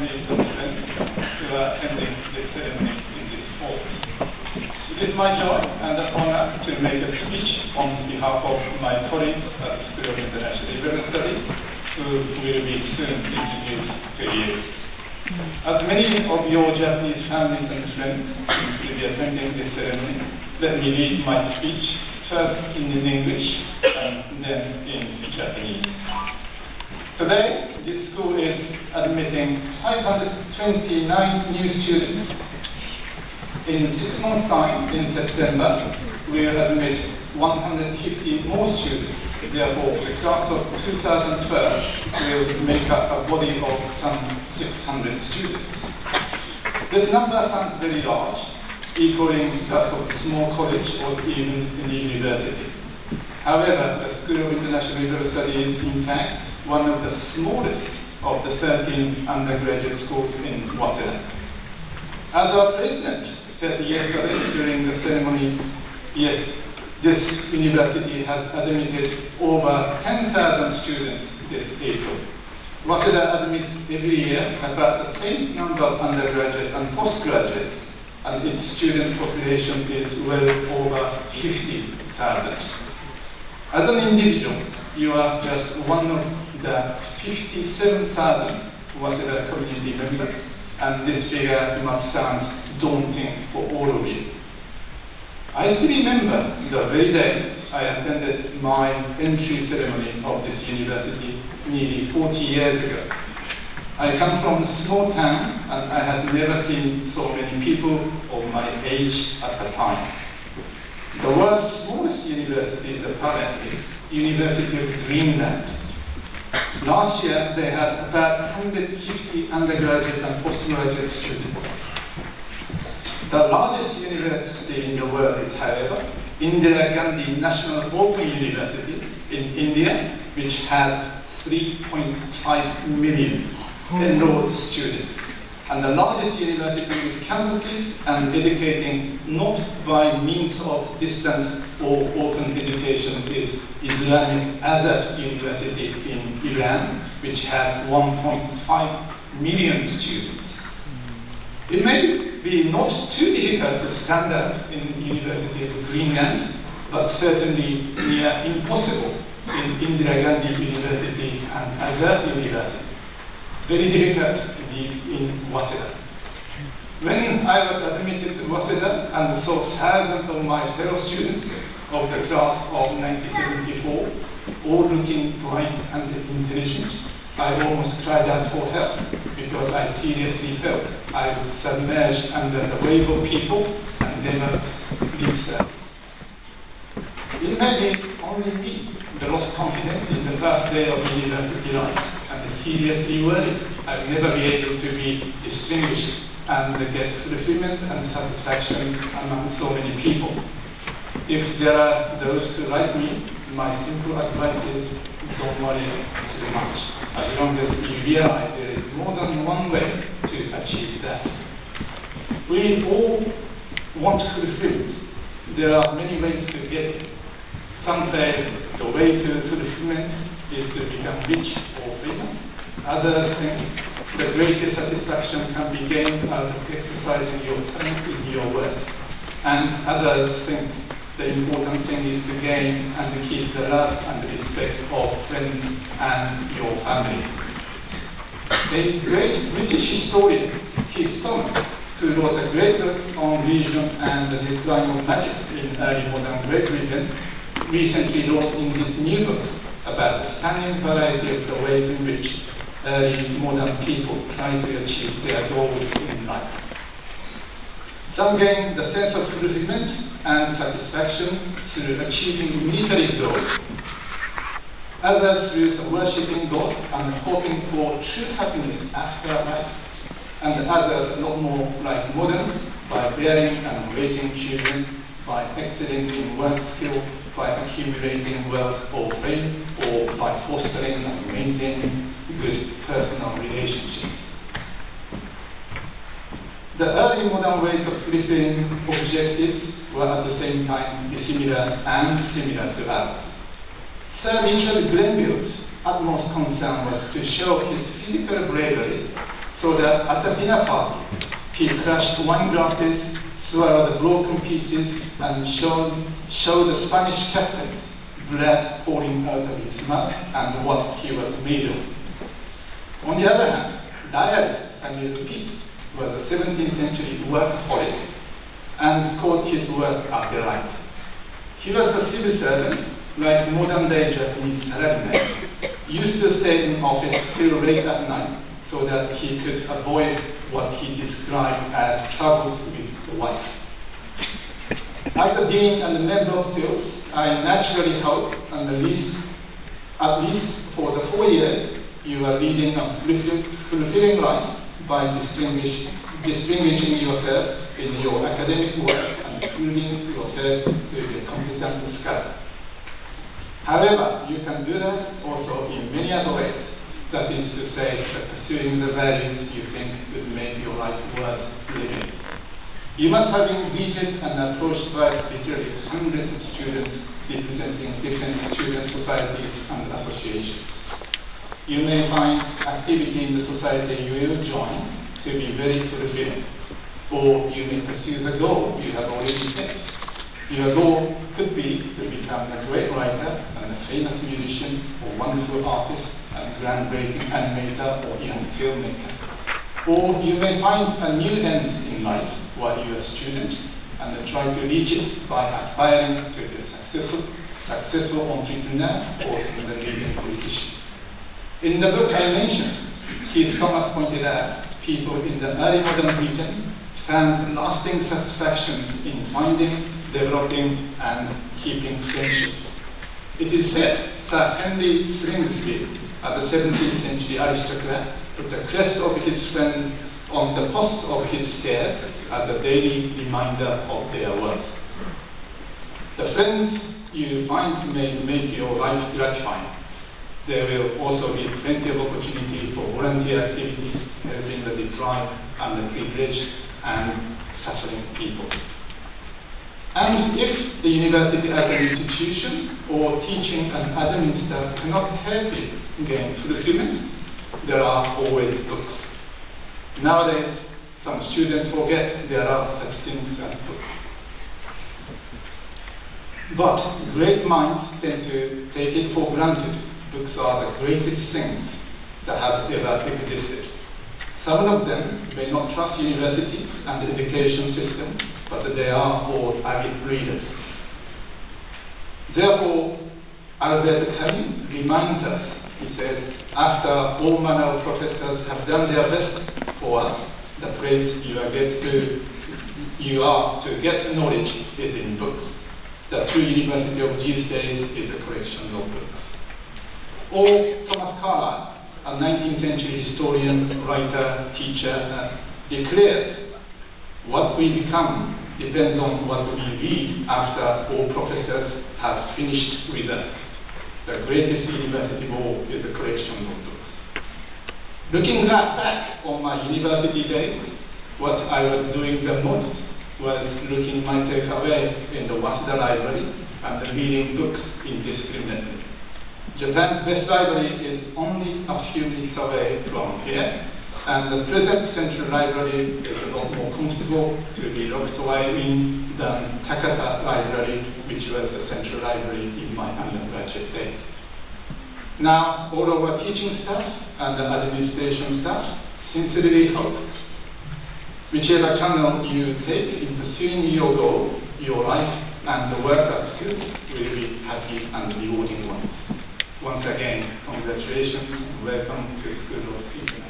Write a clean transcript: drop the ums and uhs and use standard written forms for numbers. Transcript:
families and friends who are attending this ceremony in this hall. It is my joy and honor to make a speech on behalf of my colleagues at the School of International Liberal Studies, who will be soon introduced to you. As many of your Japanese families and friends will be attending this ceremony, let me read my speech first in English and then in Japanese. Today, this school is admitting 529 new students. In 6 months' time, in September, we will admit 150 more students. Therefore, the class of 2012 will make up a body of some 600 students. This number sounds very large, equaling that of a small college or even a university. However, the School of International Liberal Studies is in fact one of the smallest of the 13 undergraduate schools in Waseda. As our president said yesterday during the ceremony, yes, this university has admitted over 10,000 students this April. Waseda admits every year about the same number of undergraduates and postgraduates, and its student population is well over 50,000. As an individual, you are just one of the 57,000 Waseda community members, and this figure must sound daunting for all of you. I still remember the very day I attended my entry ceremony of this university nearly 40 years ago. I come from a small town and I had never seen so many people of my age at the time. The world's smallest university is apparently University of Greenland. Last year they had about 150 undergraduate and postgraduate students. The largest university in the world is, however, Indira Gandhi National Open University in India, which has 3.5 million enrolled students. And the largest university with campuses and educating not by means of distance or open education is Islamic Azad University in Iran, which has 1.5 million students. It may be not too difficult to stand up in University of Greenland, but certainly near impossible in Indira Gandhi University and Azad University. Very difficult indeed in Waseda. When I was admitted to Waseda and saw thousands of my fellow students of the class of 1974, all looking bright and intelligent, I almost cried out for help because I seriously felt I would submerge under the wave of people and never leave them. It may be only me that lost confidence in the first day of university life and seriously worried I would never be able to be distinguished and get fulfillment and satisfaction among so many people. If there are those who like me, my simple advice is don't worry too much. As long as you realize there is more than one way to achieve that. We all want fulfillment. There are many ways to get it. Some say the way to fulfillment is to become rich or famous. Others think the greatest satisfaction can be gained out of exercising your strength in your work. And others think the important thing is to gain and to keep the love and the respect of friends and your family. A great British historian, Keith Thomas, who wrote a great book on religion and the decline of magic in early modern Great Britain, recently wrote in his new book about the stunning variety of the ways in which early modern people try to achieve their goals in life. Some gain the sense of fulfillment and satisfaction through achieving military goals. Others through worshipping God and hoping for true happiness after life. And others, a lot more like moderns, by bearing and raising children, by excelling in work skill, by accumulating wealth or fame, or by fostering and maintaining good personal relationships. The early modern ways of fulfilling objectives were at the same time similar to ours. Sir Richard Grenville's utmost concern was to show his physical bravery so so that at the dinner party, he crushed wine glasses, swallowed the broken pieces, and showed the Spanish captain blood pouring out of his mouth and what he was made of. On the other hand, diarist Samuel Pepys was a 17th century workaholic and called his work a delight. He was a civil servant, like modern-day Japanese salarymen, used to stay in office till late at night so that he could avoid what he described as troubles with the wife. After being a member of SILS, I naturally hope, at least for the 4 years, you are leading a fulfilling life by distinguishing yourself in your academic work and proving yourself to be a competent scholar. However, you can do that also in many other ways. That is to say, pursuing the values you think would make your life worth living. You must have been greeted and approached by literally hundreds of students representing different student societies and associations. You may find activity in the society you will join to be very fulfilling, or you may pursue the goal you have already set. Your goal could be to become a great writer and a famous musician, or wonderful artist and groundbreaking animator or young filmmaker. Or you may find a new end in life while you are a student and try to reach it by aspiring to be a successful entrepreneur or even a leading politician. In the book I mentioned, Keith Thomas pointed out people in the early modern Britain found lasting satisfaction in finding, developing, and keeping friendships. It is said that Henry Slingsby, a 17th century aristocrat, put the crest of his friend on the post of his stairs as a daily reminder of their worth. The friends you find may make your life gratifying. There will also be plenty of opportunity for volunteer activities helping the deprived and the privileged and suffering people. And if the university as an institution or teaching and admin staff cannot help you gain fulfillment, there are always books. Nowadays, some students forget there are such things as books. But great minds tend to take it for granted. Books are the greatest things that have ever existed. Some of them may not trust universities and the education system, but they are all avid readers. Therefore, Albert Camus reminds us, he says, after all manner of professors have done their best for us, the place you are to get knowledge is in books. The true university of these days is a collection of books. Or Thomas Carlyle, a 19th century historian, writer, teacher, declared, what we become depends on what we read after all professors have finished with us. The greatest university of all is a collection of books. Looking back on my university days, what I was doing the most was looking myself away in the Waseda library and reading books indiscriminately. Japan's best library is only a few minutes away from here, and the present central library is a lot more comfortable to be locked away in than Takata Library, which was the central library in my undergraduate days. Now, all of our teaching staff and the administration staff sincerely hope whichever channel you take in pursuing your goal, your life and the work at school will be happy and rewarding ones. Once again, congratulations and welcome to the School of International